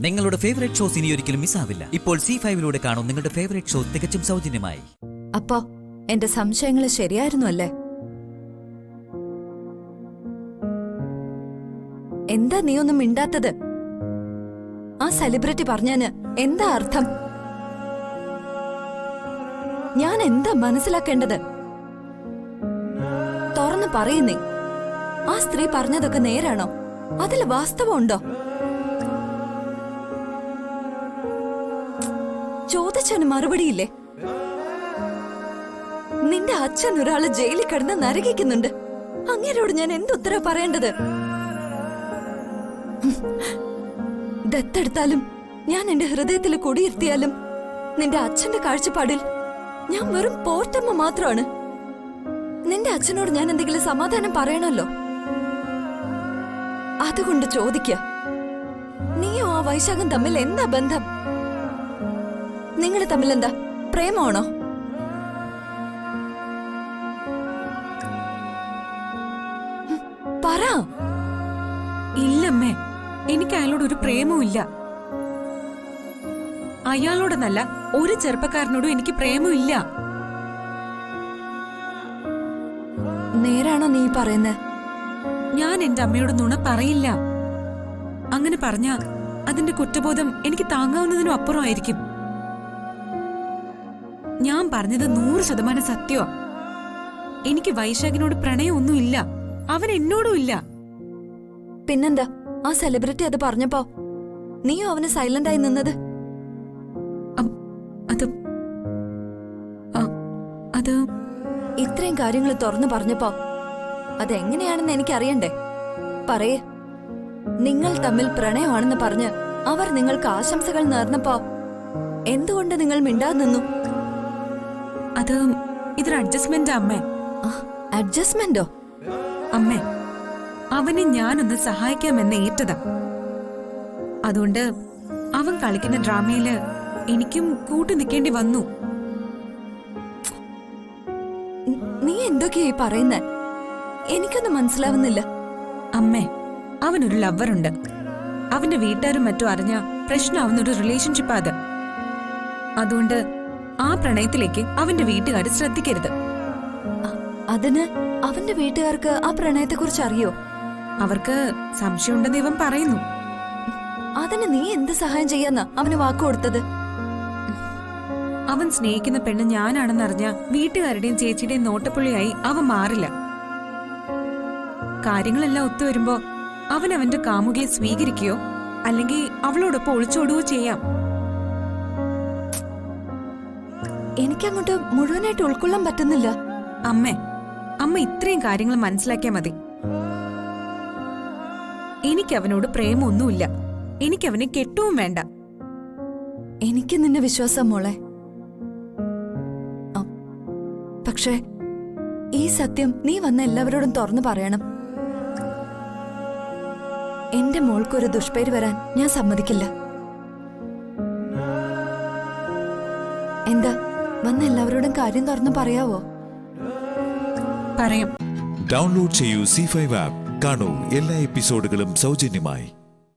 നിങ്ങളുടെ favourite shows ഇനി ഒരിക്കലും മിസ്സാവില്ല. ഇപ്പോൾ C5 കാണും നിങ്ങളുടെ ഫേവറേറ്റ് ഷോ തികച്ചും സൗജന്യമായി. അപ്പോ എന്റെ സംശയങ്ങൾ ശരിയായിരുന്നു അല്ലേ? എന്താ നീ ഒന്നും മിണ്ടാത്തത്? ആ സെലിബ്രിറ്റി പറഞ്ഞതിന് എന്താ അർത്ഥം? ഞാൻ എന്താ മനസ്സിലാക്കേണ്ടത്? തുറന്നു പറയുന്നേ, ആ സ്ത്രീ പറഞ്ഞതൊക്കെ നേരാണോ? അതിൽ വാസ്തവമുണ്ടോ? ചോദിച്ചതിന് മറുപടിയില്ലേ? നിന്റെ അച്ഛൻ ഒരാള് ജയിലിൽ കിടന്ന് നരകിക്കുന്നുണ്ട്. അങ്ങേരോട് ഞാൻ എന്തുത്തര പറയേണ്ടത്? ദത്തെടുത്താലും ഞാൻ എന്റെ ഹൃദയത്തിൽ കുടിയിരുത്തിയാലും നിന്റെ അച്ഛന്റെ കാഴ്ചപ്പാടിൽ ഞാൻ വെറും പോറ്റമ്മ മാത്രമാണ്. നിന്റെ അച്ഛനോട് ഞാൻ എന്തെങ്കിലും സമാധാനം പറയണല്ലോ. അതുകൊണ്ട് ചോദിക്ക, നീയോ ആ വൈശാഖം തമ്മിൽ എന്താ ബന്ധം? നിങ്ങൾ തമ്മിൽ എന്താ പ്രേമമാണോ? പറ. ഇല്ലമ്മേ, എനിക്ക് അയാളോട് ഒരു പ്രേമവും ഇല്ല. അയാളോടെന്നല്ല, ഒരു ചെറുപ്പക്കാരനോടും എനിക്ക് പ്രേമമില്ല. നേരാണോ നീ പറയുന്നത്? ഞാൻ എന്റെ അമ്മയോട് നുണ പറയില്ല. അങ്ങനെ പറഞ്ഞ അതിന്റെ കുറ്റബോധം എനിക്ക് താങ്ങാവുന്നതിനും അപ്പുറമായിരിക്കും. ഞാൻ പറഞ്ഞത് 100% സത്യമാ. എനിക്ക് വൈശാഖിനോട് പ്രണയമൊന്നുമില്ല. അവൻ എന്നോടും ഇല്ല. പിന്നെന്താ ആ സെലിബ്രിറ്റി അത് പറഞ്ഞപ്പോ നീയോ അവന് സൈലന്റ് ആയി നിന്നത്? അത് ഇത്രയും കാര്യങ്ങൾ തുറന്നു പറഞ്ഞപ്പോ അതെങ്ങനെയാണെന്ന് എനിക്കറിയണ്ടേ? പറയേ. നിങ്ങൾ തമ്മിൽ പ്രണയമാണെന്ന് പറഞ്ഞ് അവർ നിങ്ങൾക്ക് ആശംസകൾ നേർന്നപ്പോ എന്തുകൊണ്ട് നിങ്ങൾ മിണ്ടാതെ നിന്നു? അത് ഇതൊരു അഡ്ജസ്റ്റ്മെന്റ് അമ്മേ. അഡ്ജസ്റ്റ്മെന്റോ? അമ്മേ, അവനെ ഞാനൊന്ന് സഹായിക്കാമെന്ന് ഏറ്റതാ. അതുകൊണ്ട് അവൻ കളിക്കുന്ന ഡ്രാമയില് എനിക്കും കൂട്ടു നിൽക്കേണ്ടി വന്നു. നീ എന്തൊക്കെയായി പറയുന്നേ? എനിക്കൊന്നും മനസ്സിലാവുന്നില്ല. അമ്മേ, അവനൊരു ലവറുണ്ട്. അവന്റെ വീട്ടുകാരും മറ്റും അറിഞ്ഞ പ്രശ്നമാവുന്നൊരു റിലേഷൻഷിപ്പാ അത്. അതുകൊണ്ട് ആ പ്രണയത്തിലേക്ക് അവന്റെ വീട്ടുകാർ ശ്രദ്ധിക്കരുത്. അതിന് അവന്റെ വീട്ടുകാർക്ക് ആ പ്രണയത്തെക്കുറിച്ച് അറിയോ? അവർക്ക് സംശയമുണ്ടെന്ന് ഇവൻ പറയുന്നു. അതിന് നീ എന്ത് സഹായം ചെയ്യാന്നാ അവന് വാക്കു കൊടുത്തത്? അവൻ സ്നേഹിക്കുന്ന പെണ്ണ് ഞാനാണെന്നറിഞ്ഞ വീട്ടുകാരുടെയും ചേച്ചിയുടെയും നോട്ടപ്പുള്ളിയായി അവൻ മാറില്ല. കാര്യങ്ങളെല്ലാം ഒത്തുവരുമ്പോ അവൻ അവന്റെ കാമുകിയെ സ്വീകരിക്കുകയോ അല്ലെങ്കിൽ അവളോടൊപ്പം ഒളിച്ചോടുകയോ ചെയ്യാം. എനിക്കങ്ങോട്ട് മുഴുവനായിട്ട് ഉൾക്കൊള്ളാൻ പറ്റുന്നില്ല. അമ്മ ഇത്രയും കാര്യങ്ങൾ മനസ്സിലാക്കിയാ മതി. എനിക്കവനോട് പ്രേമൊന്നുമില്ല. എനിക്കവനെ കെട്ടുവും വേണ്ട. എനിക്ക് നിന്നെ വിശ്വാസം മോളെ. പക്ഷേ ഈ സത്യം നീ വന്ന എല്ലാവരോടും തുറന്നു പറയണം. എന്റെ മോൾക്കൊരു ദുഷ്പേര് വരാൻ ഞാൻ സമ്മതിക്കില്ല. എന്താ, വന്ന എല്ലാവരോടും കാര്യം തുറന്നു പറയാവോ? പറയാം. ഡൗൺലോഡ് ചെയ്യൂ C5 ആപ്പ്. കാണൂ എല്ലാ എപ്പിസോഡുകളും സൗജന്യമായി.